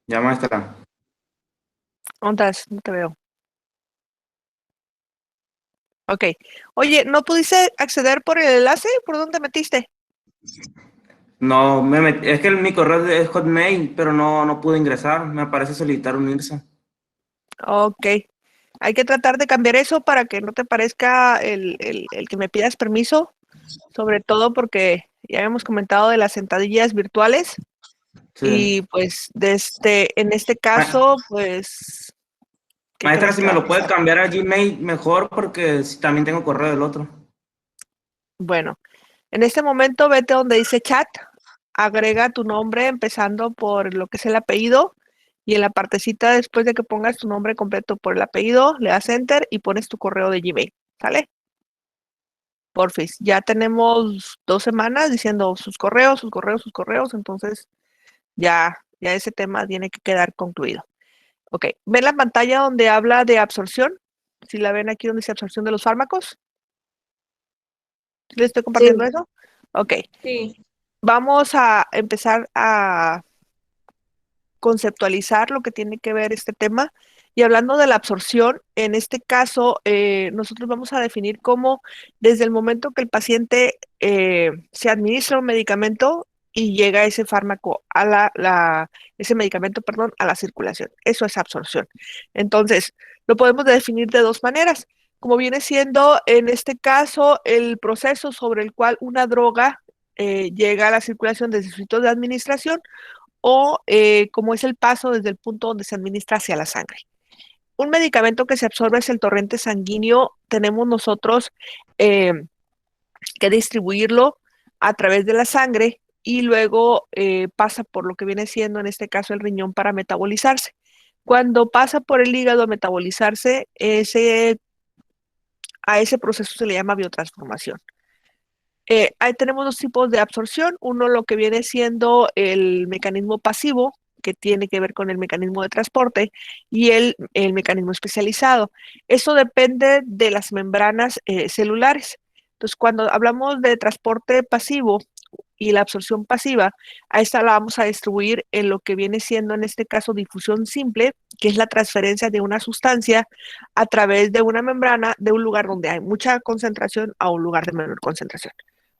Ya, maestra. ¿Dónde estás? No te veo. Ok. Oye, ¿no pudiste acceder por el enlace? ¿Por dónde metiste? No, es que mi correo es Hotmail, pero no pude ingresar. Me aparece solicitar unirse. Ok. Hay que tratar de cambiar eso para que no te parezca el que me pidas permiso, sobre todo porque ya habíamos comentado de las sentadillas virtuales Sí. y pues en este Ma- caso, pues, ¿qué Maestra, crees si que va me a lo puede pasar? cambiar a Gmail, mejor, porque también tengo correo del otro. Bueno, en este momento vete donde dice chat, agrega tu nombre empezando por lo que es el apellido y en la partecita después de que pongas tu nombre completo por el apellido, le das enter y pones tu correo de Gmail, ¿sale? Porfis, ya tenemos 2 semanas diciendo sus correos, sus correos, sus correos, entonces ya ese tema tiene que quedar concluido. Ok, ¿ven la pantalla donde habla de absorción? Si la ven aquí donde dice absorción de los fármacos, ¿les estoy compartiendo Sí, eso? Ok, sí, vamos a empezar a conceptualizar lo que tiene que ver este tema. Y hablando de la absorción, en este caso, nosotros vamos a definir cómo desde el momento que el paciente se administra un medicamento y llega ese fármaco a ese medicamento, perdón, a la circulación. Eso es absorción. Entonces, lo podemos definir de dos maneras, como viene siendo en este caso el proceso sobre el cual una droga llega a la circulación desde su sitio de administración o cómo es el paso desde el punto donde se administra hacia la sangre. Un medicamento que se absorbe es el torrente sanguíneo. Tenemos nosotros eh, que distribuirlo a través de la sangre y luego pasa por lo que viene siendo en este caso el riñón para metabolizarse. Cuando pasa por el hígado a metabolizarse, a ese proceso se le llama biotransformación. Ahí tenemos dos tipos de absorción. Uno, lo que viene siendo el mecanismo pasivo, que tiene que ver con el mecanismo de transporte, y el mecanismo especializado. Eso depende de las membranas celulares. Entonces, cuando hablamos de transporte pasivo y la absorción pasiva, a esta la vamos a distribuir en lo que viene siendo, en este caso, difusión simple, que es la transferencia de una sustancia a través de una membrana de un lugar donde hay mucha concentración a un lugar de menor concentración.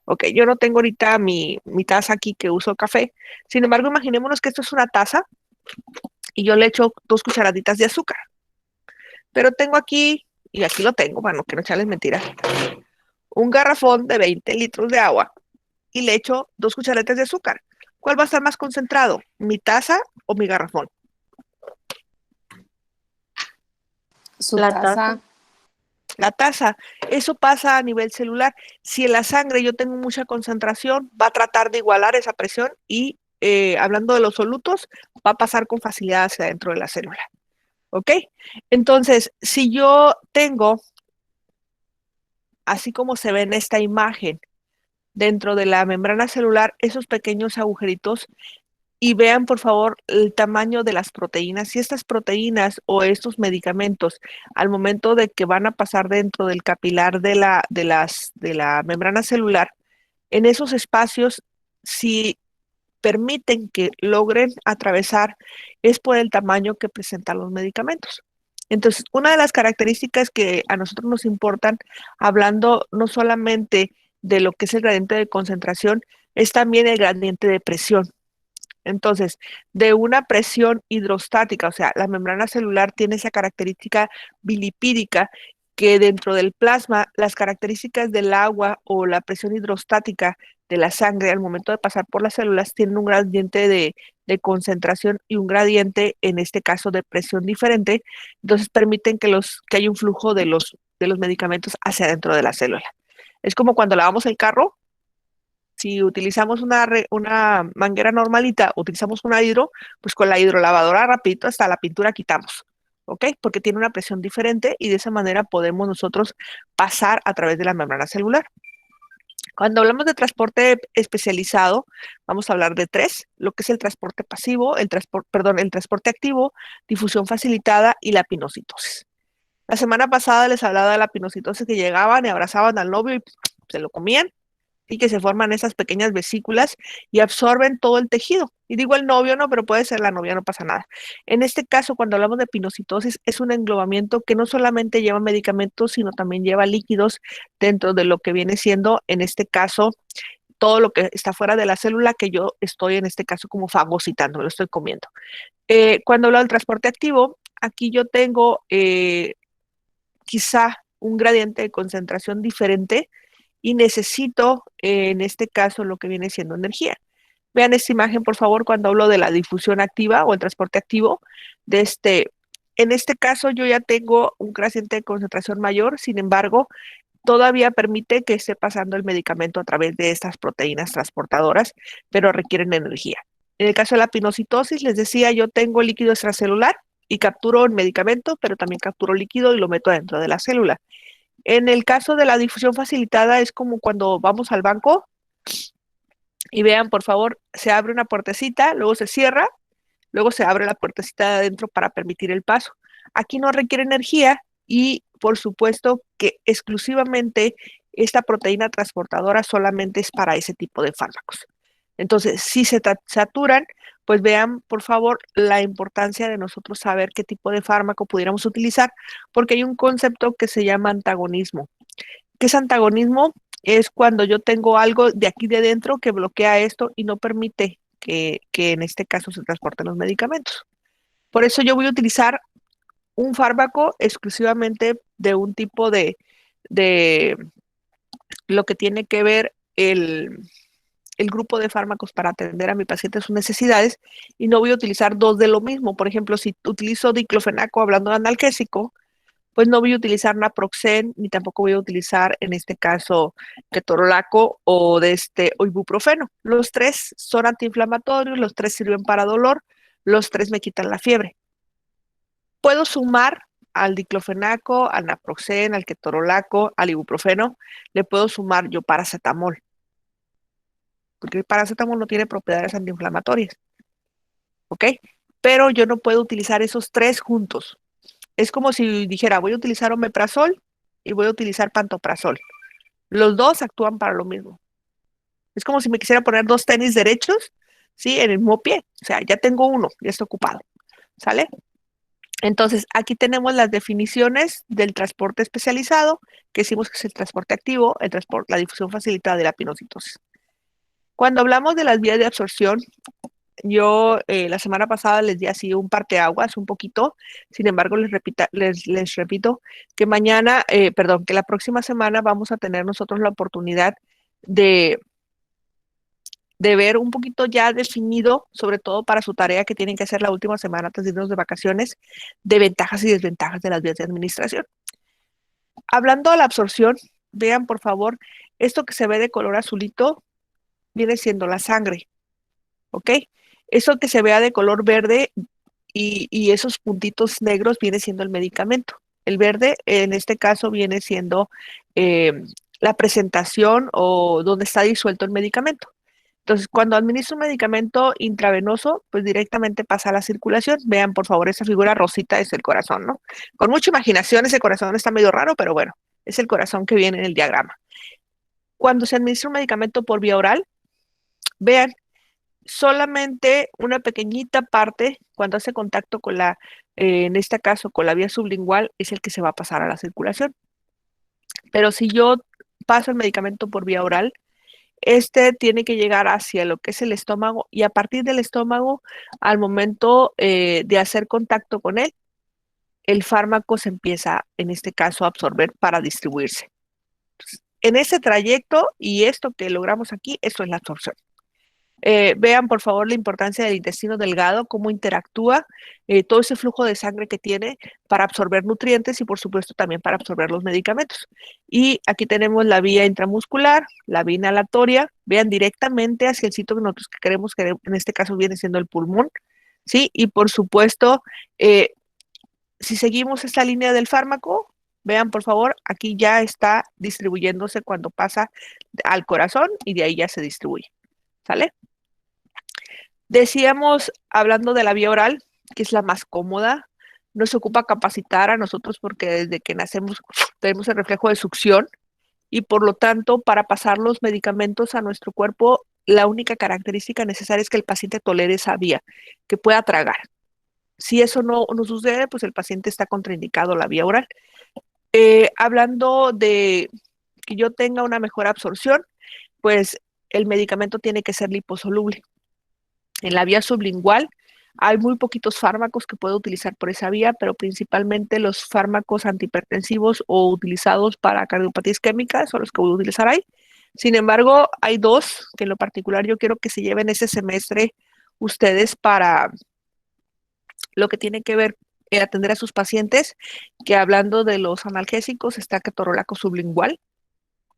Ok, yo no tengo ahorita mi taza aquí que uso café. Sin embargo, imaginémonos que esto es una taza y yo le echo 2 cucharaditas de azúcar. Pero tengo aquí, y aquí lo tengo, bueno, que no echarles mentiras, un garrafón de 20 litros de agua y le echo 2 cucharadas de azúcar. ¿Cuál va a estar más concentrado? ¿Mi taza o mi garrafón? Su la taza. taza. La taza. Eso pasa a nivel celular. Si en la sangre yo tengo mucha concentración, va a tratar de igualar esa presión y hablando de los solutos, va a pasar con facilidad hacia dentro de la célula. ¿Ok? Entonces, si yo tengo, así como se ve en esta imagen, dentro de la membrana celular, esos pequeños agujeritos, y vean por favor el tamaño de las proteínas. Si estas proteínas o estos medicamentos, al momento de que van a pasar dentro del capilar de la membrana celular, en esos espacios, si permiten que logren atravesar, es por el tamaño que presentan los medicamentos. Entonces, una de las características que a nosotros nos importan, hablando no solamente de lo que es el gradiente de concentración, es también el gradiente de presión. Entonces, de una presión hidrostática, o sea, la membrana celular tiene esa característica bilipídica que dentro del plasma, las características del agua o la presión hidrostática de la sangre al momento de pasar por las células tienen un gradiente de concentración y un gradiente, en este caso, de presión diferente. Entonces, permiten que haya un flujo de los medicamentos hacia dentro de la célula. Es como cuando lavamos el carro, si utilizamos una manguera normalita, utilizamos una hidro, pues con la hidrolavadora rapidito hasta la pintura quitamos, ¿ok? Porque tiene una presión diferente y de esa manera podemos nosotros pasar a través de la membrana celular. Cuando hablamos de transporte especializado, vamos a hablar de tres, lo que es el transporte pasivo, el transporte activo, difusión facilitada y la pinocitosis. La semana pasada les hablaba de la pinocitosis que llegaban y abrazaban al novio y se lo comían. y que se forman esas pequeñas vesículas y absorben todo el tejido. Y digo el novio, no, pero puede ser la novia, no pasa nada. En este caso, cuando hablamos de pinocitosis, es un englobamiento que no solamente lleva medicamentos, sino también lleva líquidos dentro de lo que viene siendo, en este caso, todo lo que está fuera de la célula que yo estoy, en este caso, como fagocitando, lo estoy comiendo. Cuando hablo del transporte activo, aquí yo tengo quizá un gradiente de concentración diferente y necesito, en este caso, lo que viene siendo energía. Vean esta imagen, por favor, cuando hablo de la difusión activa o el transporte activo. En este caso, yo ya tengo un gradiente de concentración mayor, sin embargo, todavía permite que esté pasando el medicamento a través de estas proteínas transportadoras, pero requieren energía. En el caso de la pinocitosis, les decía, yo tengo líquido extracelular y capturo el medicamento, pero también capturo líquido y lo meto dentro de la célula. En el caso de la difusión facilitada, es como cuando vamos al banco y vean, por favor, se abre una puertecita, luego se cierra, luego se abre la puertecita de adentro para permitir el paso. Aquí no requiere energía y, por supuesto, que exclusivamente esta proteína transportadora solamente es para ese tipo de fármacos. Entonces, si se saturan, pues vean, por favor, la importancia de nosotros saber qué tipo de fármaco pudiéramos utilizar, porque hay un concepto que se llama antagonismo. ¿Qué es antagonismo? Es cuando yo tengo algo de aquí de dentro que bloquea esto y no permite que en este caso se transporten los medicamentos. Por eso yo voy a utilizar un fármaco exclusivamente de un tipo de lo que tiene que ver el grupo de fármacos para atender a mi paciente sus necesidades y no voy a utilizar dos de lo mismo. Por ejemplo, si utilizo diclofenaco hablando de analgésico, pues no voy a utilizar naproxen ni tampoco voy a utilizar en este caso ketorolaco o o ibuprofeno. Los tres son antiinflamatorios, los tres sirven para dolor, los tres me quitan la fiebre. Puedo sumar al diclofenaco, al naproxen, al ketorolaco, al ibuprofeno, le puedo sumar yo paracetamol, porque el paracetamol no tiene propiedades antiinflamatorias, ¿ok? Pero yo no puedo utilizar esos tres juntos. Es como si dijera, voy a utilizar omeprazol y voy a utilizar pantoprazol. Los dos actúan para lo mismo. Es como si me quisiera poner dos tenis derechos, ¿sí? En el mismo pie. O sea, ya tengo uno, ya está ocupado. ¿Sale? Entonces, aquí tenemos las definiciones del transporte especializado, que decimos que es el transporte activo, la difusión facilitada de la pinocitosis. Cuando hablamos de las vías de absorción, yo la semana pasada les di así un parteaguas, un poquito. Sin embargo, les repito que que la próxima semana vamos a tener nosotros la oportunidad de ver un poquito ya definido, sobre todo para su tarea que tienen que hacer la última semana antes de irnos de vacaciones, de ventajas y desventajas de las vías de administración. Hablando de la absorción, vean por favor, esto que se ve de color azulito viene siendo la sangre, ¿ok? Eso que se vea de color verde y esos puntitos negros viene siendo el medicamento. El verde, en este caso, viene siendo la presentación o donde está disuelto el medicamento. Entonces, cuando administro un medicamento intravenoso, pues directamente pasa a la circulación. Vean, por favor, esa figura rosita es el corazón, ¿no? Con mucha imaginación, ese corazón está medio raro, pero bueno, es el corazón que viene en el diagrama. Cuando se administra un medicamento por vía oral, vean, solamente una pequeñita parte, cuando hace contacto con en este caso, con la vía sublingual, es el que se va a pasar a la circulación. Pero si yo paso el medicamento por vía oral, tiene que llegar hacia lo que es el estómago y a partir del estómago, al momento de hacer contacto con él, el fármaco se empieza, en este caso, a absorber para distribuirse. Entonces, en ese trayecto y esto que logramos aquí, esto es la absorción. Vean, por favor, la importancia del intestino delgado, cómo interactúa todo ese flujo de sangre que tiene para absorber nutrientes y, por supuesto, también para absorber los medicamentos. Y aquí tenemos la vía intramuscular, la vía inhalatoria. Vean directamente hacia el sitio que nosotros queremos, que en este caso viene siendo el pulmón, ¿sí? Y, por supuesto, si seguimos esta línea del fármaco, vean, por favor, aquí ya está distribuyéndose cuando pasa al corazón y de ahí ya se distribuye. ¿Sale? Decíamos, hablando de la vía oral, que es la más cómoda, nos ocupa capacitar a nosotros porque desde que nacemos tenemos el reflejo de succión y por lo tanto, para pasar los medicamentos a nuestro cuerpo, la única característica necesaria es que el paciente tolere esa vía, que pueda tragar. Si eso no sucede, pues el paciente está contraindicado la vía oral. Hablando de que yo tenga una mejor absorción, pues el medicamento tiene que ser liposoluble. En la vía sublingual hay muy poquitos fármacos que puedo utilizar por esa vía, pero principalmente los fármacos antihipertensivos o utilizados para cardiopatía isquémica son los que voy a utilizar ahí. Sin embargo, hay dos que en lo particular yo quiero que se lleven ese semestre ustedes para lo que tiene que ver en atender a sus pacientes, que hablando de los analgésicos está ketorolaco sublingual,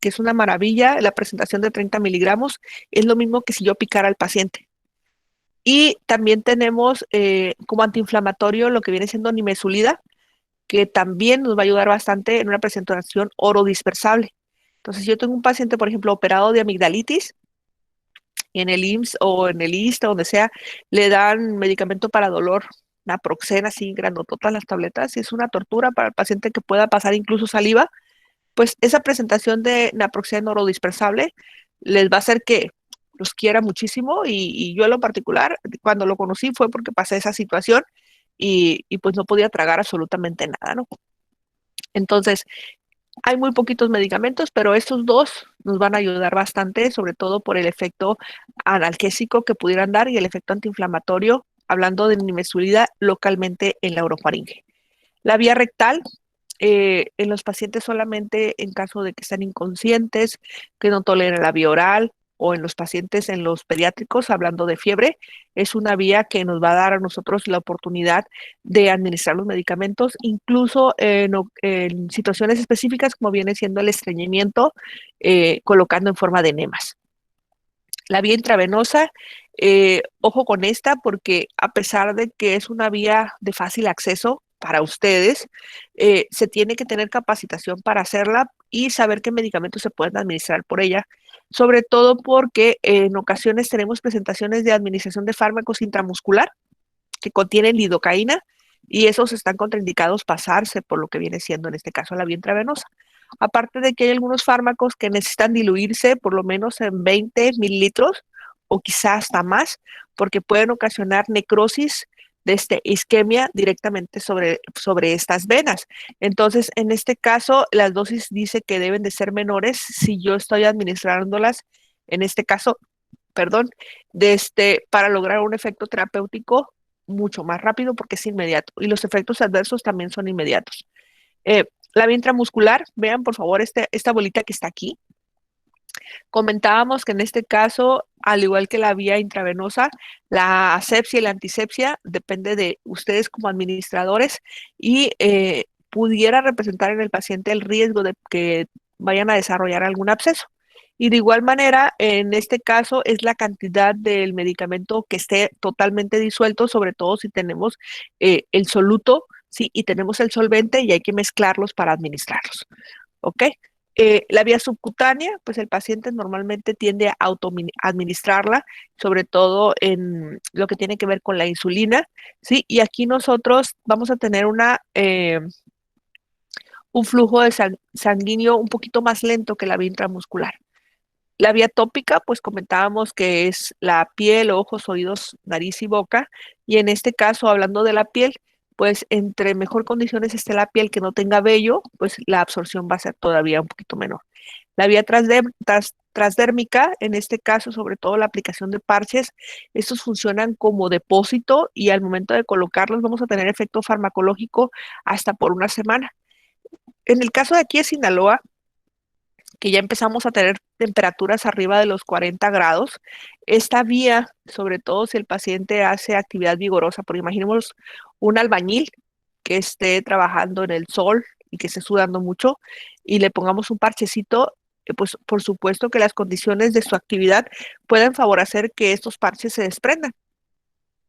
que es una maravilla. La presentación de 30 miligramos es lo mismo que si yo picara al paciente. Y también tenemos como antiinflamatorio lo que viene siendo nimesulida, que también nos va a ayudar bastante en una presentación orodispersable. Entonces, si yo tengo un paciente, por ejemplo, operado de amigdalitis, en el IMSS o en el ISSSTE, donde sea, le dan medicamento para dolor, naproxen, así grandototas las tabletas, y es una tortura para el paciente que pueda pasar incluso saliva, pues esa presentación de naproxen orodispersable les va a hacer que los quiera muchísimo y yo en lo particular, cuando lo conocí fue porque pasé esa situación y pues no podía tragar absolutamente nada, ¿no? Entonces, hay muy poquitos medicamentos, pero estos dos nos van a ayudar bastante, sobre todo por el efecto analgésico que pudieran dar y el efecto antiinflamatorio, hablando de nimesulida localmente en la orofaringe. La vía rectal, en los pacientes solamente en caso de que estén inconscientes, que no toleren la vía oral, o en los pacientes, en los pediátricos, hablando de fiebre, es una vía que nos va a dar a nosotros la oportunidad de administrar los medicamentos, incluso en situaciones específicas como viene siendo el estreñimiento, colocando en forma de enemas. La vía intravenosa, ojo con esta, porque a pesar de que es una vía de fácil acceso para ustedes, se tiene que tener capacitación para hacerla y saber qué medicamentos se pueden administrar por ella, sobre todo porque en ocasiones tenemos presentaciones de administración de fármacos intramuscular que contienen lidocaína y esos están contraindicados pasarse por lo que viene siendo en este caso la vía intravenosa. Aparte de que hay algunos fármacos que necesitan diluirse por lo menos en 20 mililitros o quizás hasta más, porque pueden ocasionar necrosis de isquemia directamente sobre estas venas. Entonces, en este caso, las dosis dice que deben de ser menores si yo estoy administrándolas, en este caso, perdón, para lograr un efecto terapéutico mucho más rápido porque es inmediato y los efectos adversos también son inmediatos. La vía intramuscular, vean por favor esta bolita que está aquí. Comentábamos que en este caso, al igual que la vía intravenosa, la asepsia y la antisepsia depende de ustedes como administradores y pudiera representar en el paciente el riesgo de que vayan a desarrollar algún absceso. Y de igual manera, en este caso, es la cantidad del medicamento que esté totalmente disuelto, sobre todo si tenemos el soluto, ¿sí? Y tenemos el solvente y hay que mezclarlos para administrarlos, ¿ok? La vía subcutánea, pues el paciente normalmente tiende a autoadministrarla, sobre todo en lo que tiene que ver con la insulina, ¿sí? Y aquí nosotros vamos a tener un flujo de sanguíneo un poquito más lento que la vía intramuscular. La vía tópica, pues comentábamos que es la piel, ojos, oídos, nariz y boca, y en este caso, hablando de la piel, pues entre mejor condiciones esté la piel que no tenga vello, pues la absorción va a ser todavía un poquito menor. La vía transdérmica, en este caso, sobre todo la aplicación de parches, estos funcionan como depósito y al momento de colocarlos vamos a tener efecto farmacológico hasta por una semana. En el caso de aquí de Sinaloa, que ya empezamos a tener temperaturas arriba de los 40 grados, esta vía, sobre todo si el paciente hace actividad vigorosa, porque imaginemos un albañil que esté trabajando en el sol y que esté sudando mucho y le pongamos un parchecito, pues por supuesto que las condiciones de su actividad pueden favorecer que estos parches se desprendan.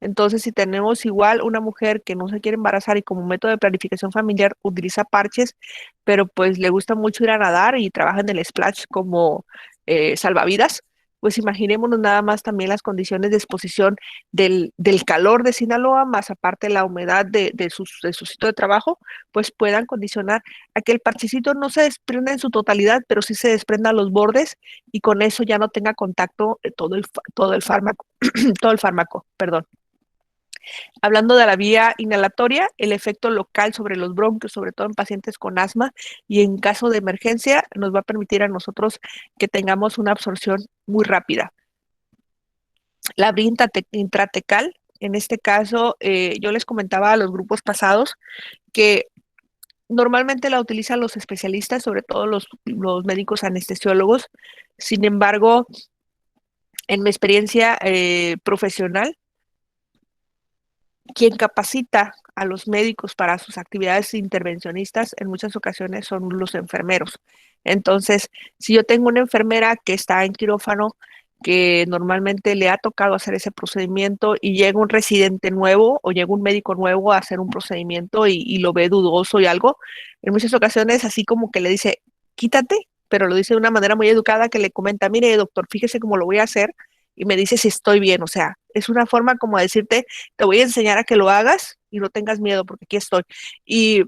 Entonces, si tenemos igual una mujer que no se quiere embarazar y como método de planificación familiar utiliza parches, pero pues le gusta mucho ir a nadar y trabaja en el splash como salvavidas, pues imaginémonos nada más también las condiciones de exposición del calor de Sinaloa, más aparte la humedad de su sitio de trabajo, pues puedan condicionar a que el parchecito no se desprenda en su totalidad, pero sí se desprenda a los bordes y con eso ya no tenga contacto todo el fármaco, todo el fármaco, perdón. Hablando de la vía inhalatoria, el efecto local sobre los bronquios, sobre todo en pacientes con asma, y en caso de emergencia, nos va a permitir a nosotros que tengamos una absorción muy rápida. La vía intratecal, en este caso, yo les comentaba a los grupos pasados que normalmente la utilizan los especialistas, sobre todo los médicos anestesiólogos. Sin embargo, en mi experiencia profesional, quien capacita a los médicos para sus actividades intervencionistas en muchas ocasiones son los enfermeros. Entonces, si yo tengo una enfermera que está en quirófano, que normalmente le ha tocado hacer ese procedimiento y llega un residente nuevo o llega un médico nuevo a hacer un procedimiento y lo ve dudoso y algo, en muchas ocasiones así como que le dice, quítate, pero lo dice de una manera muy educada que le comenta, mire, doctor, fíjese cómo lo voy a hacer y me dice si estoy bien. O sea, es una forma como de decirte, te voy a enseñar a que lo hagas y no tengas miedo porque aquí estoy. Y,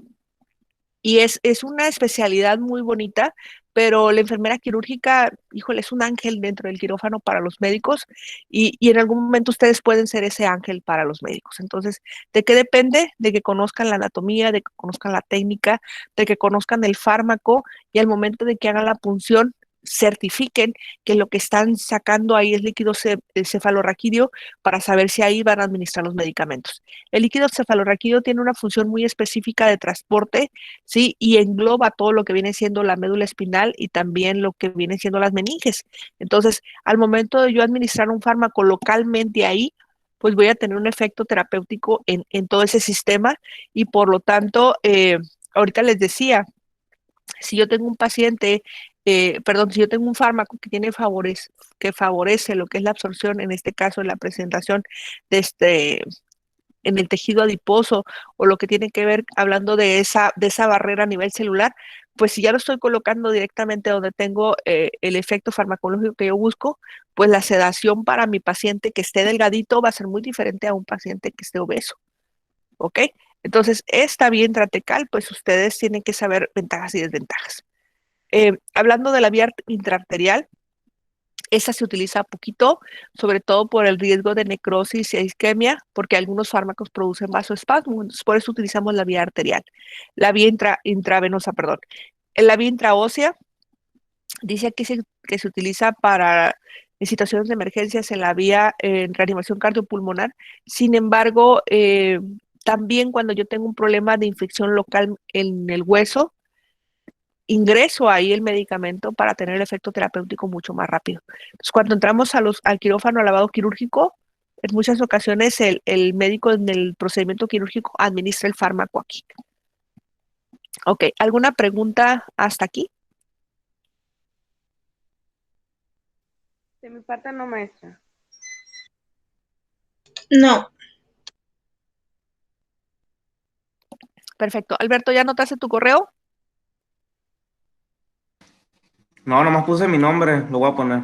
y es una especialidad muy bonita, pero la enfermera quirúrgica, híjole, es un ángel dentro del quirófano para los médicos y en algún momento ustedes pueden ser ese ángel para los médicos. Entonces, ¿de qué depende? De que conozcan la anatomía, de que conozcan la técnica, de que conozcan el fármaco y al momento de que hagan la punción, certifiquen que lo que están sacando ahí es líquido cefalorraquídeo para saber si ahí van a administrar los medicamentos. El líquido cefalorraquídeo tiene una función muy específica de transporte, ¿sí? Y engloba todo lo que viene siendo la médula espinal y también lo que viene siendo las meninges. Entonces, al momento de yo administrar un fármaco localmente ahí, pues voy a tener un efecto terapéutico en todo ese sistema y por lo tanto, ahorita les decía, si yo tengo un paciente, perdón, si yo tengo un fármaco que que favorece lo que es la absorción, en este caso en la presentación de en el tejido adiposo o lo que tiene que ver hablando de esa barrera a nivel celular, pues si ya lo estoy colocando directamente donde tengo el efecto farmacológico que yo busco, pues la sedación para mi paciente que esté delgadito va a ser muy diferente a un paciente que esté obeso. ¿Ok? Entonces, esta vía intratecal, pues ustedes tienen que saber ventajas y desventajas. Hablando de la vía intraarterial, esa se utiliza poquito, sobre todo por el riesgo de necrosis y isquemia, porque algunos fármacos producen vasoespasmo, entonces por eso utilizamos la vía arterial. La vía intravenosa, perdón. En la vía intraósea, dice aquí que se utiliza para en situaciones de emergencias en la vía en reanimación cardiopulmonar. Sin embargo, también cuando yo tengo un problema de infección local en el hueso, ingreso ahí el medicamento para tener el efecto terapéutico mucho más rápido. Entonces, cuando entramos al quirófano, al lavado quirúrgico, en muchas ocasiones el médico en el procedimiento quirúrgico administra el fármaco aquí. Ok, ¿alguna pregunta hasta aquí? De mi parte no, maestra. No, Perfecto. Alberto, ¿ya anotaste tu correo? No, nomás puse mi nombre, lo voy a poner.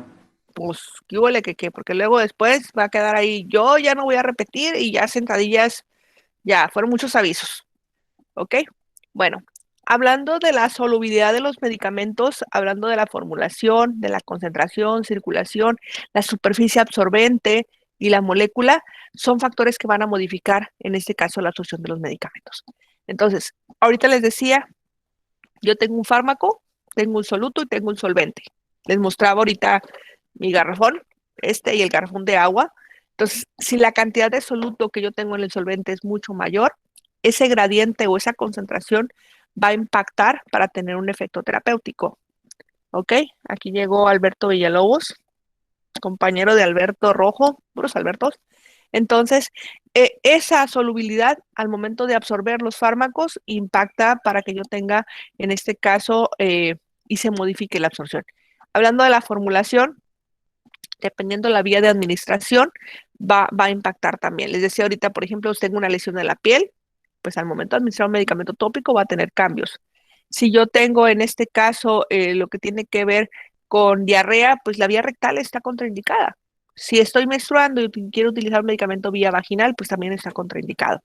Pues, ¿qué huele que qué? Porque luego después va a quedar ahí, yo ya no voy a repetir y ya sentadillas, ya, fueron muchos avisos. ¿Ok? Bueno, hablando de la solubilidad de los medicamentos, hablando de la formulación, de la concentración, circulación, la superficie absorbente y la molécula, son factores que van a modificar, en este caso, la absorción de los medicamentos. Entonces, ahorita les decía, yo tengo un fármaco, tengo un soluto y tengo un solvente. Les mostraba ahorita mi garrafón, y el garrafón de agua. Entonces, si la cantidad de soluto que yo tengo en el solvente es mucho mayor, ese gradiente o esa concentración va a impactar para tener un efecto terapéutico. ¿Ok? Aquí llegó Alberto Villalobos, compañero de Alberto Rojo, puros Albertos. Entonces, esa solubilidad al momento de absorber los fármacos impacta para que yo tenga, en este caso, y se modifique la absorción. Hablando de la formulación, dependiendo de la vía de administración, va a impactar también. Les decía ahorita, por ejemplo, tengo una lesión de la piel, pues al momento de administrar un medicamento tópico va a tener cambios. Si yo tengo en este caso lo que tiene que ver con diarrea, pues la vía rectal está contraindicada. Si estoy menstruando y quiero utilizar un medicamento vía vaginal, pues también está contraindicado.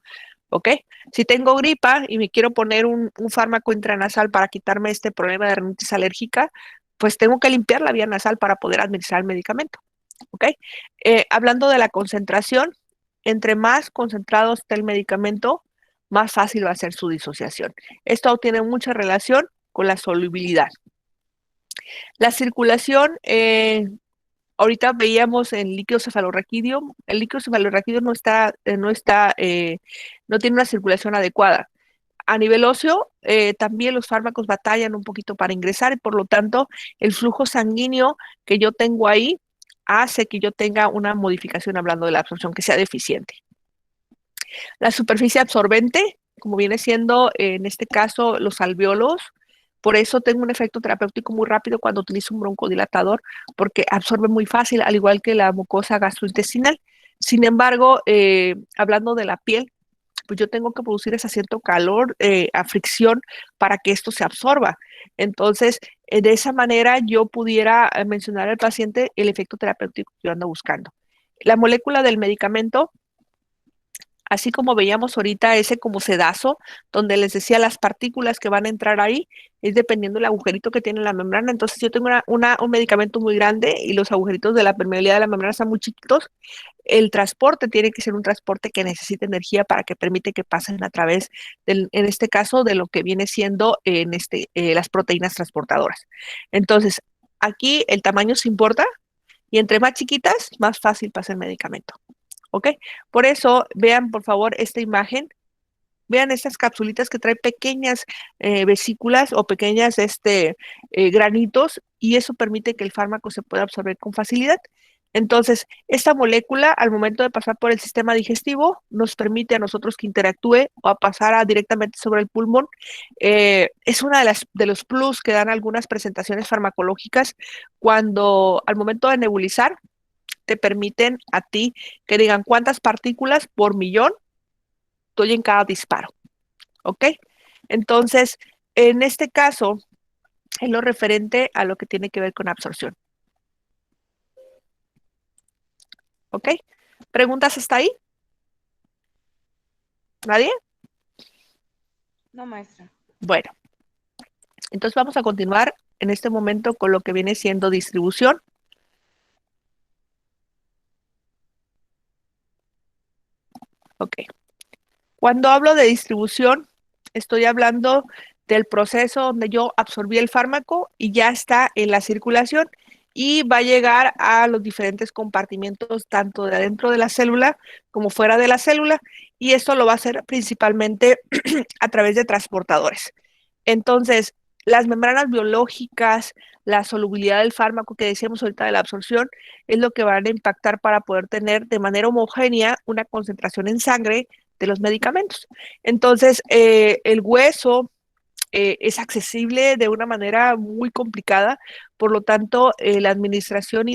¿Ok? Si tengo gripa y me quiero poner un fármaco intranasal para quitarme este problema de rinitis alérgica, pues tengo que limpiar la vía nasal para poder administrar el medicamento. ¿Ok? Hablando de la concentración, entre más concentrado esté el medicamento, más fácil va a ser su disociación. Esto tiene mucha relación con la solubilidad. La circulación, ahorita veíamos en líquido cefalorraquídeo, el líquido cefalorraquídeo no tiene una circulación adecuada. A nivel óseo, también los fármacos batallan un poquito para ingresar y por lo tanto el flujo sanguíneo que yo tengo ahí hace que yo tenga una modificación hablando de la absorción que sea deficiente. La superficie absorbente, como viene siendo en este caso los alvéolos, por eso tengo un efecto terapéutico muy rápido cuando utilizo un broncodilatador, porque absorbe muy fácil, al igual que la mucosa gastrointestinal. Sin embargo, hablando de la piel, pues yo tengo que producir ese cierto calor, a fricción, para que esto se absorba. Entonces, de esa manera yo pudiera mencionar al paciente el efecto terapéutico que yo ando buscando. La molécula del medicamento, así como veíamos ahorita ese como sedazo, donde les decía las partículas que van a entrar ahí, es dependiendo del agujerito que tiene la membrana. Entonces, yo tengo un medicamento muy grande y los agujeritos de la permeabilidad de la membrana están muy chiquitos. El transporte tiene que ser un transporte que necesite energía para que permite que pasen a través, en este caso, de lo que viene siendo las proteínas transportadoras. Entonces, aquí el tamaño se importa y entre más chiquitas, más fácil pasa el medicamento. ¿Ok? Por eso, vean por favor esta imagen. Vean estas capsulitas que traen pequeñas vesículas o pequeñas granitos y eso permite que el fármaco se pueda absorber con facilidad. Entonces, esta molécula al momento de pasar por el sistema digestivo nos permite a nosotros que interactúe o a pasar directamente sobre el pulmón. Es una de los plus que dan algunas presentaciones farmacológicas cuando al momento de nebulizar te permiten a ti que digan cuántas partículas por millón doy en cada disparo. ¿Ok? Entonces, en este caso, es lo referente a lo que tiene que ver con absorción. ¿Ok? ¿Preguntas hasta ahí? ¿Nadie? No, maestra. Bueno, entonces vamos a continuar en este momento con lo que viene siendo distribución. Ok. Cuando hablo de distribución, estoy hablando del proceso donde yo absorbí el fármaco y ya está en la circulación y va a llegar a los diferentes compartimientos, tanto de adentro de la célula como fuera de la célula, y esto lo va a hacer principalmente a través de transportadores. Entonces, las membranas biológicas, la solubilidad del fármaco que decíamos ahorita de la absorción, es lo que van a impactar para poder tener de manera homogénea una concentración en sangre de los medicamentos. Entonces, el hueso es accesible de una manera muy complicada, por lo tanto, la administración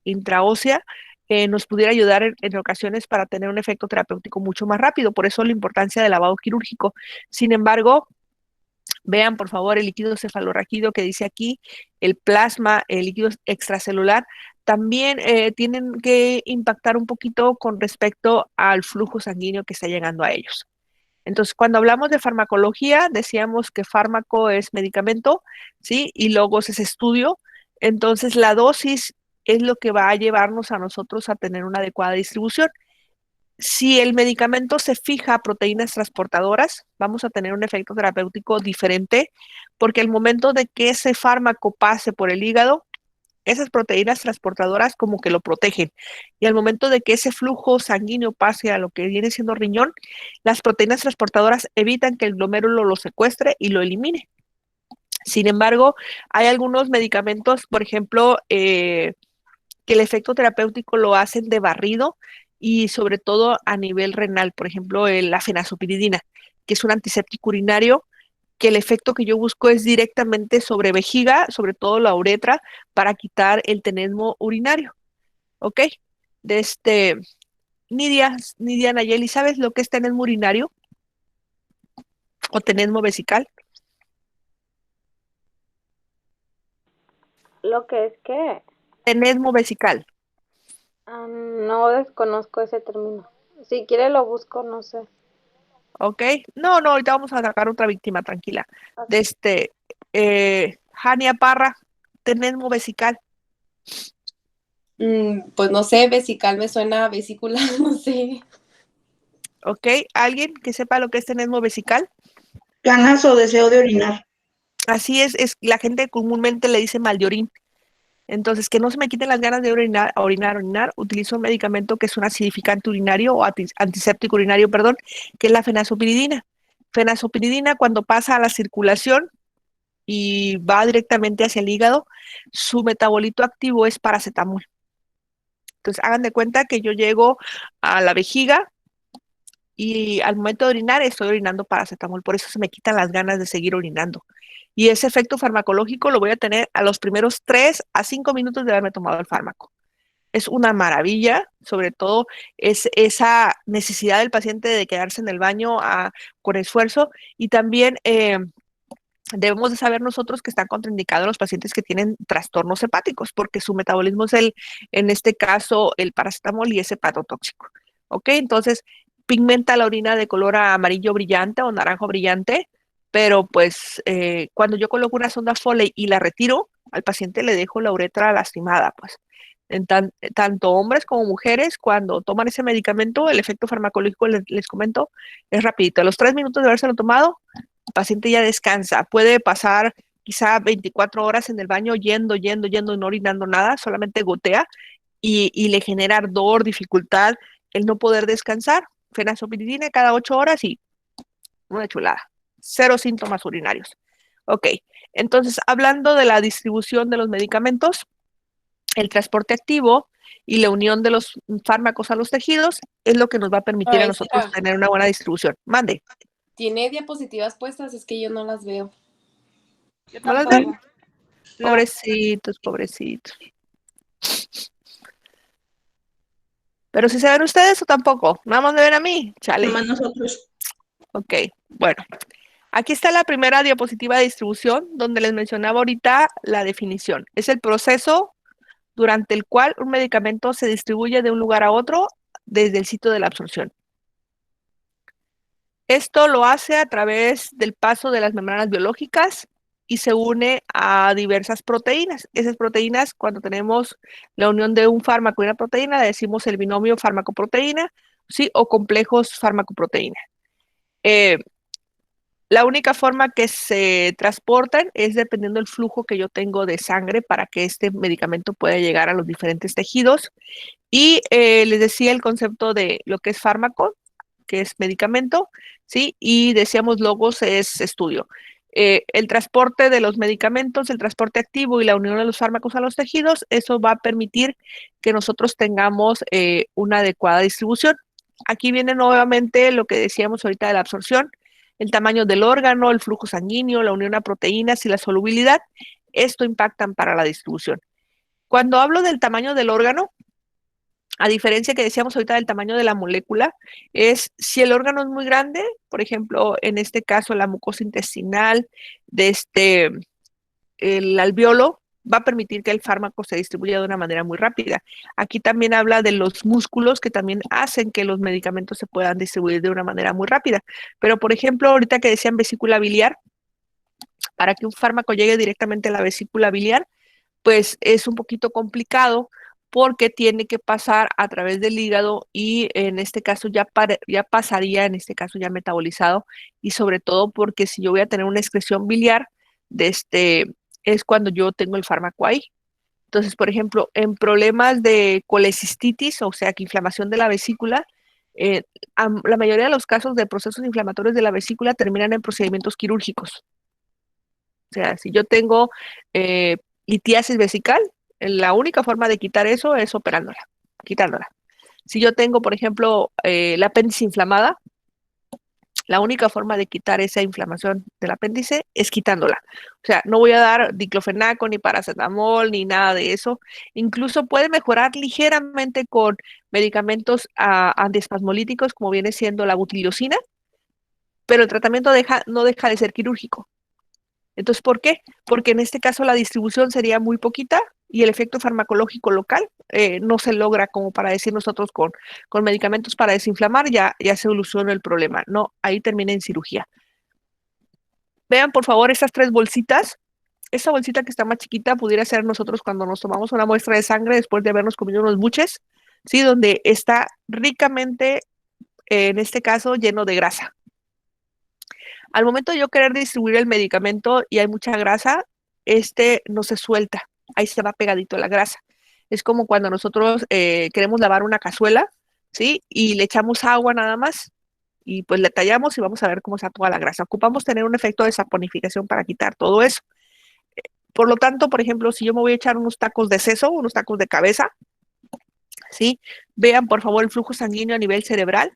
intraósea nos pudiera ayudar en ocasiones para tener un efecto terapéutico mucho más rápido, por eso la importancia del lavado quirúrgico. Sin embargo, vean por favor el líquido cefalorraquídeo que dice aquí, el plasma, el líquido extracelular, también tienen que impactar un poquito con respecto al flujo sanguíneo que está llegando a ellos. Entonces, cuando hablamos de farmacología, decíamos que fármaco es medicamento, ¿sí? Y logos es estudio. Entonces, la dosis es lo que va a llevarnos a nosotros a tener una adecuada distribución. Si el medicamento se fija a proteínas transportadoras, vamos a tener un efecto terapéutico diferente, porque al momento de que ese fármaco pase por el hígado, esas proteínas transportadoras como que lo protegen. Y al momento de que ese flujo sanguíneo pase a lo que viene siendo riñón, las proteínas transportadoras evitan que el glomérulo lo secuestre y lo elimine. Sin embargo, hay algunos medicamentos, por ejemplo, que el efecto terapéutico lo hacen de barrido y sobre todo a nivel renal, por ejemplo, la fenazopiridina, que es un antiséptico urinario, que el efecto que yo busco es directamente sobre vejiga, sobre todo la uretra, para quitar el tenesmo urinario. ¿Ok? Nidia Nayeli, ¿sabes lo que es tenesmo urinario? ¿O tenesmo vesical? Lo que es que Tenesmo vesical. no desconozco ese término. Si quiere lo busco, no sé. ¿Ok? No, no, ahorita vamos a sacar otra víctima, tranquila. Ok. De Jania Parra, tenesmo vesical. Pues no sé, vesical me suena a vesícula, no sé. ¿Ok? ¿Alguien que sepa lo que es tenesmo vesical? Ganas o deseo de orinar. Así es la gente comúnmente le dice mal de orín. Entonces, que no se me quiten las ganas de orinar, utilizo un medicamento que es un acidificante urinario o antiséptico urinario, perdón, que es la fenazopiridina. Fenazopiridina, cuando pasa a la circulación y va directamente hacia el hígado, su metabolito activo es paracetamol. Entonces, hagan de cuenta que yo llego a la vejiga y al momento de orinar estoy orinando paracetamol, por eso se me quitan las ganas de seguir orinando. Y ese efecto farmacológico lo voy a tener a los primeros 3 a 5 minutos de haberme tomado el fármaco. Es una maravilla, sobre todo es esa necesidad del paciente de quedarse en el baño con esfuerzo y también debemos de saber nosotros que están contraindicados los pacientes que tienen trastornos hepáticos porque su metabolismo es en este caso, el paracetamol y es hepatotóxico. ¿Ok? Entonces, pigmenta la orina de color amarillo brillante o naranjo brillante, pero pues cuando yo coloco una sonda Foley y la retiro, al paciente le dejo la uretra lastimada, pues. Tanto hombres como mujeres, cuando toman ese medicamento, el efecto farmacológico, les comento, es rapidito. A los 3 minutos de habérselo tomado, el paciente ya descansa. Puede pasar quizá 24 horas en el baño yendo y no orinando nada, solamente gotea y le genera ardor, dificultad el no poder descansar. Fenazopiridina cada 8 horas y una chulada. Cero síntomas urinarios. Ok, entonces hablando de la distribución de los medicamentos, el transporte activo y la unión de los fármacos a los tejidos es lo que nos va a permitir a nosotros Maestra, tener una buena distribución. Mande, ¿tiene diapositivas puestas? Es que yo no las veo. Yo ¿no las ven? tampoco. No. Pobrecitos, pobrecitos. Pero si se ven ustedes o tampoco, nada más me ven a mí, chale. Nomás nosotros. Ok, bueno. Aquí está la primera diapositiva de distribución donde les mencionaba ahorita la definición. Es el proceso durante el cual un medicamento se distribuye de un lugar a otro desde el sitio de la absorción. Esto lo hace a través del paso de las membranas biológicas y se une a diversas proteínas. Esas proteínas, cuando tenemos la unión de un fármaco y una proteína, le decimos el binomio fármaco-proteína, ¿sí? O complejos fármaco-proteína. La única forma que se transportan es dependiendo del flujo que yo tengo de sangre para que este medicamento pueda llegar a los diferentes tejidos. Y les decía el concepto de lo que es fármaco, que es medicamento, ¿sí? Y decíamos logos es estudio. El transporte de los medicamentos, el transporte activo y la unión de los fármacos a los tejidos, eso va a permitir que nosotros tengamos una adecuada distribución. Aquí viene nuevamente lo que decíamos ahorita de la absorción, el tamaño del órgano, el flujo sanguíneo, la unión a proteínas y la solubilidad. Esto impactan para la distribución. Cuando hablo del tamaño del órgano, a diferencia que decíamos ahorita del tamaño de la molécula, es si el órgano es muy grande, por ejemplo, en este caso la mucosa intestinal, el alveolo, va a permitir que el fármaco se distribuya de una manera muy rápida. Aquí también habla de los músculos que también hacen que los medicamentos se puedan distribuir de una manera muy rápida. Pero, por ejemplo, ahorita que decían vesícula biliar, para que un fármaco llegue directamente a la vesícula biliar, pues es un poquito complicado porque tiene que pasar a través del hígado y en este caso ya pasaría, en este caso ya metabolizado y sobre todo porque si yo voy a tener una excreción biliar, es cuando yo tengo el fármaco ahí. Entonces, por ejemplo, en problemas de colecistitis, o sea, que inflamación de la vesícula, eh, la mayoría de los casos de procesos inflamatorios de la vesícula terminan en procedimientos quirúrgicos. O sea, si yo tengo eh, litiasis vesical, la única forma de quitar eso es operándola, quitándola. Si yo tengo, por ejemplo, el apéndice inflamada, la única forma de quitar esa inflamación del apéndice es quitándola. O sea, no voy a dar diclofenaco, ni paracetamol, ni nada de eso. Incluso puede mejorar ligeramente con medicamentos antiespasmolíticos, como viene siendo la butiliosina, pero el tratamiento no deja de ser quirúrgico. Entonces, ¿por qué? Porque en este caso la distribución sería muy poquita y el efecto farmacológico local no se logra como para decir nosotros con medicamentos para desinflamar, ya se soluciona el problema. No, ahí termina en cirugía. Vean, por favor, estas 3 bolsitas. Esta bolsita que está más chiquita pudiera ser nosotros cuando nos tomamos una muestra de sangre después de habernos comido unos buches, ¿sí? Donde está ricamente, en este caso, lleno de grasa. Al momento de yo querer distribuir el medicamento y hay mucha grasa, no se suelta, ahí se va pegadito la grasa. Es como cuando nosotros queremos lavar una cazuela, ¿sí? Y le echamos agua nada más y pues le tallamos y vamos a ver cómo está toda la grasa. Ocupamos tener un efecto de saponificación para quitar todo eso. Por lo tanto, por ejemplo, si yo me voy a echar unos tacos de seso, unos tacos de cabeza, ¿sí? Vean, por favor, el flujo sanguíneo a nivel cerebral,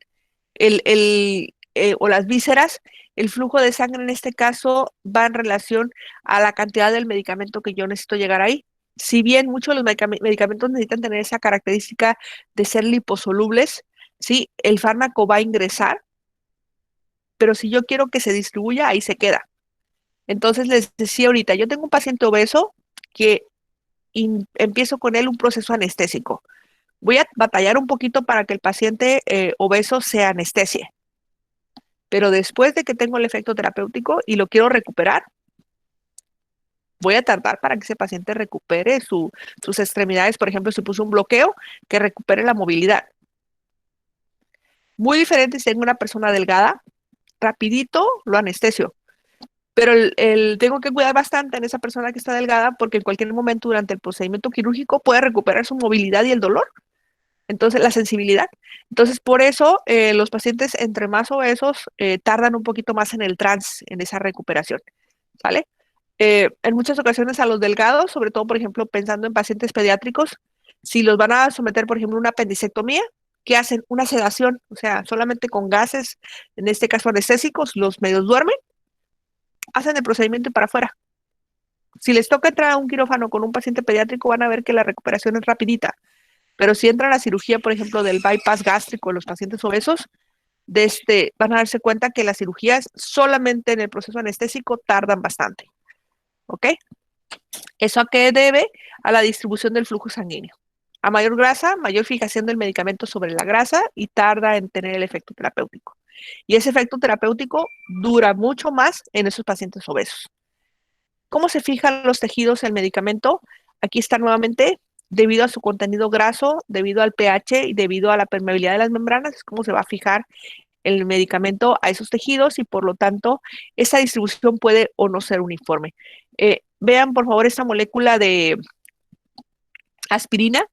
o las vísceras. El flujo de sangre en este caso va en relación a la cantidad del medicamento que yo necesito llegar ahí. Si bien muchos de los medicamentos necesitan tener esa característica de ser liposolubles, ¿sí? El fármaco va a ingresar, pero si yo quiero que se distribuya, ahí se queda. Entonces les decía ahorita, yo tengo un paciente obeso que empiezo con él un proceso anestésico. Voy a batallar un poquito para que el paciente obeso se anestesie. Pero después de que tengo el efecto terapéutico y lo quiero recuperar, voy a tardar para que ese paciente recupere sus extremidades. Por ejemplo, si puso un bloqueo, que recupere la movilidad. Muy diferente si tengo una persona delgada, rapidito lo anestesio. Pero tengo que cuidar bastante en esa persona que está delgada porque en cualquier momento durante el procedimiento quirúrgico puede recuperar su movilidad y el dolor. Entonces, la sensibilidad. Entonces, por eso los pacientes entre más obesos tardan un poquito más en el trance, en esa recuperación, ¿vale? En muchas ocasiones a los delgados, sobre todo, por ejemplo, pensando en pacientes pediátricos, si los van a someter, por ejemplo, a una apendicectomía, ¿qué hacen? Una sedación, o sea, solamente con gases, en este caso anestésicos, los medios duermen, hacen el procedimiento y para afuera. Si les toca entrar a un quirófano con un paciente pediátrico, van a ver que la recuperación es rapidita. Pero si entran a la cirugía, por ejemplo, del bypass gástrico en los pacientes obesos, van a darse cuenta que las cirugías solamente en el proceso anestésico tardan bastante. ¿Ok? ¿Eso a qué debe? A la distribución del flujo sanguíneo. A mayor grasa, mayor fijación del medicamento sobre la grasa y tarda en tener el efecto terapéutico. Y ese efecto terapéutico dura mucho más en esos pacientes obesos. ¿Cómo se fijan los tejidos el medicamento? Aquí está nuevamente, debido a su contenido graso, debido al pH y debido a la permeabilidad de las membranas, es cómo se va a fijar el medicamento a esos tejidos y por lo tanto esa distribución puede o no ser uniforme. Vean por favor esta molécula de aspirina.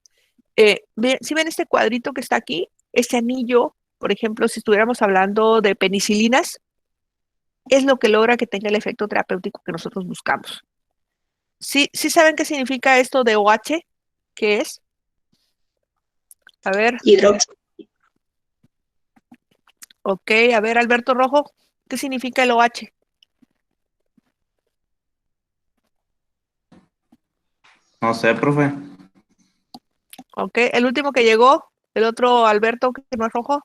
Si ven este cuadrito que está aquí, este anillo, por ejemplo, si estuviéramos hablando de penicilinas, es lo que logra que tenga el efecto terapéutico que nosotros buscamos. ¿Sí saben qué significa esto de OH? ¿Qué es? A ver. Hidróxido. Ok, a ver, Alberto Rojo, ¿qué significa el OH? No sé, profe. Ok, el último que llegó, el otro Alberto, que no es rojo.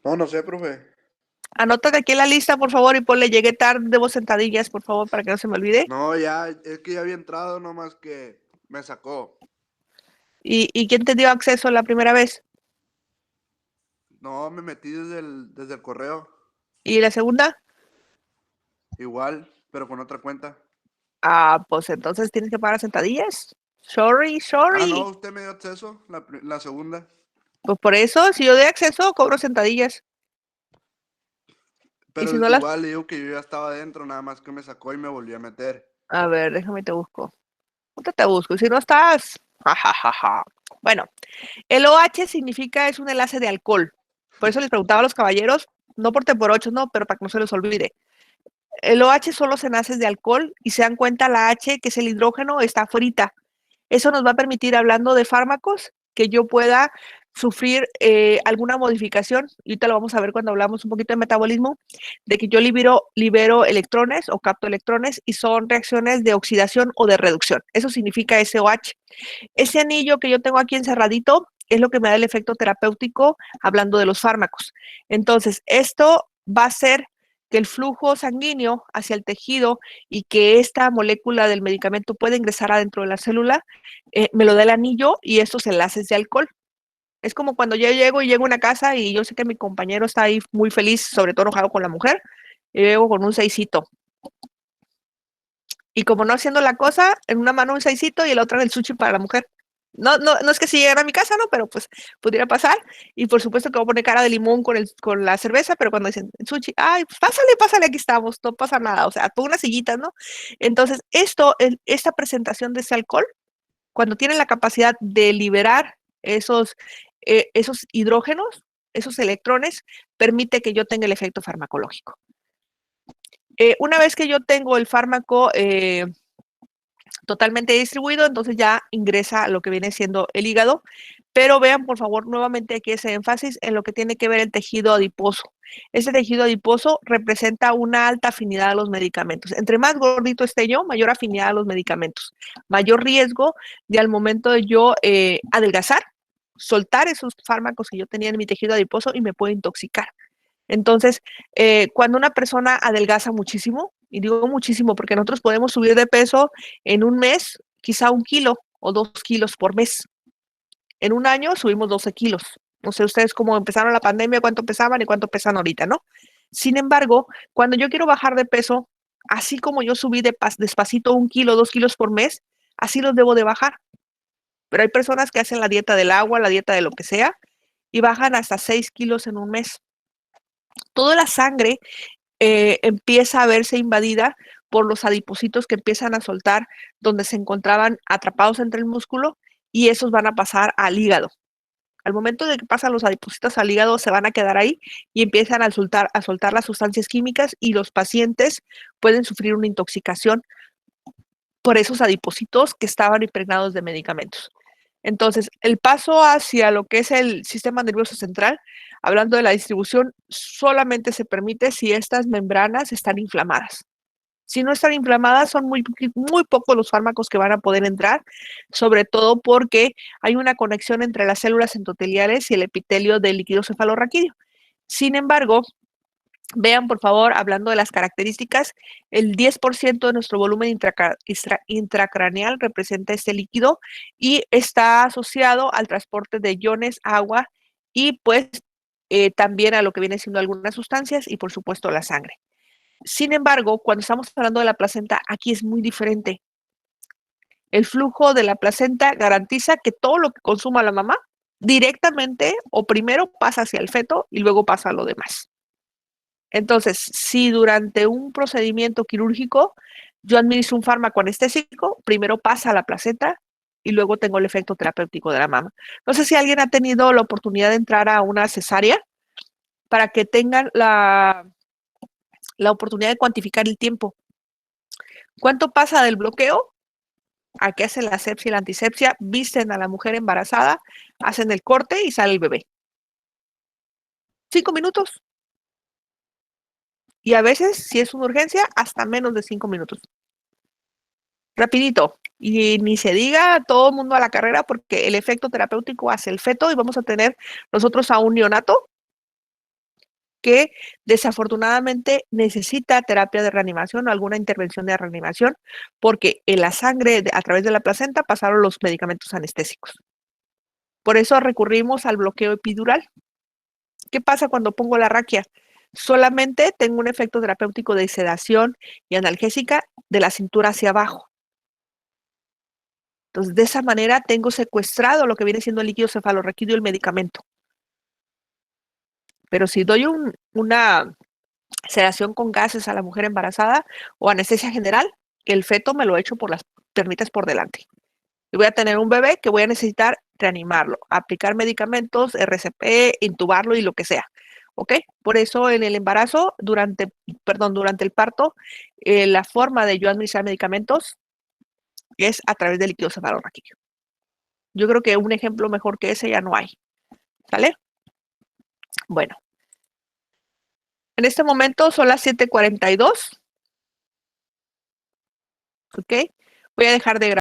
No sé, profe. Anótate aquí en la lista, por favor, y ponle llegué tarde, debo sentadillas, por favor, para que no se me olvide. No, ya, es que ya había entrado, nomás que me sacó. ¿Y quién te dio acceso la primera vez? No, me metí desde el correo. ¿Y la segunda? Igual, pero con otra cuenta. Ah, pues entonces tienes que pagar sentadillas. Sorry. Ah, no, usted me dio acceso, la segunda. Pues por eso, si yo doy acceso, cobro sentadillas. Pero si no igual le digo que yo ya estaba adentro, nada más que me sacó y me volví a meter. A ver, déjame te busco. ¿Dónde te busco? Si no estás... Ja. Bueno, el OH significa, es un enlace de alcohol. Por eso les preguntaba a los caballeros, no por T por 8, no, pero para que no se les olvide. El OH son los enlaces de alcohol y se dan cuenta la H, que es el hidrógeno, está frita. Eso nos va a permitir, hablando de fármacos, que yo pueda sufrir alguna modificación, y ahorita lo vamos a ver cuando hablamos un poquito de metabolismo, de que yo libero electrones o capto electrones y son reacciones de oxidación o de reducción. Eso significa SOH. Ese anillo que yo tengo aquí encerradito es lo que me da el efecto terapéutico hablando de los fármacos. Entonces, esto va a ser que el flujo sanguíneo hacia el tejido y que esta molécula del medicamento puede ingresar adentro de la célula, me lo da el anillo y estos enlaces de alcohol. Es como cuando yo llego a una casa y yo sé que mi compañero está ahí muy feliz, sobre todo enojado con la mujer, y llego con un seisito. Y como no haciendo la cosa, en una mano un seisito y en la otra el sushi para la mujer. No es que si llegara a mi casa, ¿no? Pero pues pudiera pasar. Y por supuesto que voy a poner cara de limón con la cerveza, pero cuando dicen sushi, ay, pues pásale, aquí estamos, no pasa nada. O sea, pongo unas sillitas, ¿no? Entonces, esta presentación de ese alcohol, cuando tiene la capacidad de liberar esos hidrógenos, esos electrones, permite que yo tenga el efecto farmacológico. Una vez que yo tengo el fármaco totalmente distribuido, entonces ya ingresa lo que viene siendo el hígado, pero vean por favor nuevamente aquí ese énfasis en lo que tiene que ver el tejido adiposo. Ese tejido adiposo representa una alta afinidad a los medicamentos. Entre más gordito esté yo, mayor afinidad a los medicamentos, mayor riesgo de al momento de yo adelgazar, soltar esos fármacos que yo tenía en mi tejido adiposo y me puedo intoxicar. Entonces, cuando una persona adelgaza muchísimo, y digo muchísimo porque nosotros podemos subir de peso en un mes, quizá 1 kilo o 2 kilos por mes. En un año subimos 12 kilos. No sé ustedes cómo empezaron la pandemia, cuánto pesaban y cuánto pesan ahorita, ¿no? Sin embargo, cuando yo quiero bajar de peso, así como yo subí despacito 1 kilo, 2 kilos por mes, así los debo de bajar. Pero hay personas que hacen la dieta del agua, la dieta de lo que sea, y bajan hasta 6 kilos en un mes. Toda la sangre empieza a verse invadida por los adipocitos que empiezan a soltar donde se encontraban atrapados entre el músculo y esos van a pasar al hígado. Al momento de que pasan los adipocitos al hígado, se van a quedar ahí y empiezan a soltar las sustancias químicas y los pacientes pueden sufrir una intoxicación por esos adipocitos que estaban impregnados de medicamentos. Entonces, el paso hacia lo que es el sistema nervioso central, hablando de la distribución, solamente se permite si estas membranas están inflamadas. Si no están inflamadas, son muy pocos los fármacos que van a poder entrar, sobre todo porque hay una conexión entre las células endoteliales y el epitelio del líquido cefalorraquídeo. Sin embargo, vean, por favor, hablando de las características, el 10% de nuestro volumen intracraneal representa este líquido y está asociado al transporte de iones, agua y pues también a lo que viene siendo algunas sustancias y por supuesto la sangre. Sin embargo, cuando estamos hablando de la placenta, aquí es muy diferente. El flujo de la placenta garantiza que todo lo que consuma la mamá directamente o primero pasa hacia el feto y luego pasa a lo demás. Entonces, si durante un procedimiento quirúrgico yo administro un fármaco anestésico, primero pasa a la placenta y luego tengo el efecto terapéutico de la mama. No sé si alguien ha tenido la oportunidad de entrar a una cesárea para que tengan la oportunidad de cuantificar el tiempo. ¿Cuánto pasa del bloqueo a que hacen la asepsia y la antisepsia? Visten a la mujer embarazada, hacen el corte y sale el bebé. 5 minutos. Y a veces, si es una urgencia, hasta menos de 5 minutos. Rapidito. Y ni se diga todo el mundo a la carrera porque el efecto terapéutico hace el feto y vamos a tener nosotros a un neonato que desafortunadamente necesita terapia de reanimación o alguna intervención de reanimación porque en la sangre a través de la placenta pasaron los medicamentos anestésicos. Por eso recurrimos al bloqueo epidural. ¿Qué pasa cuando pongo la raquia? Solamente tengo un efecto terapéutico de sedación y analgésica de la cintura hacia abajo. Entonces, de esa manera tengo secuestrado lo que viene siendo el líquido cefalorraquídeo y el medicamento. Pero si doy una sedación con gases a la mujer embarazada o anestesia general, el feto me lo echo por las piernitas por delante. Y voy a tener un bebé que voy a necesitar reanimarlo, aplicar medicamentos, RCP, intubarlo y lo que sea. ¿Ok? Por eso en el embarazo, durante el parto, la forma de yo administrar medicamentos es a través del líquido cefalorraquídeo. Yo creo que un ejemplo mejor que ese ya no hay. ¿Sale? Bueno. En este momento son las 7:42. ¿Ok? Voy a dejar de grabar.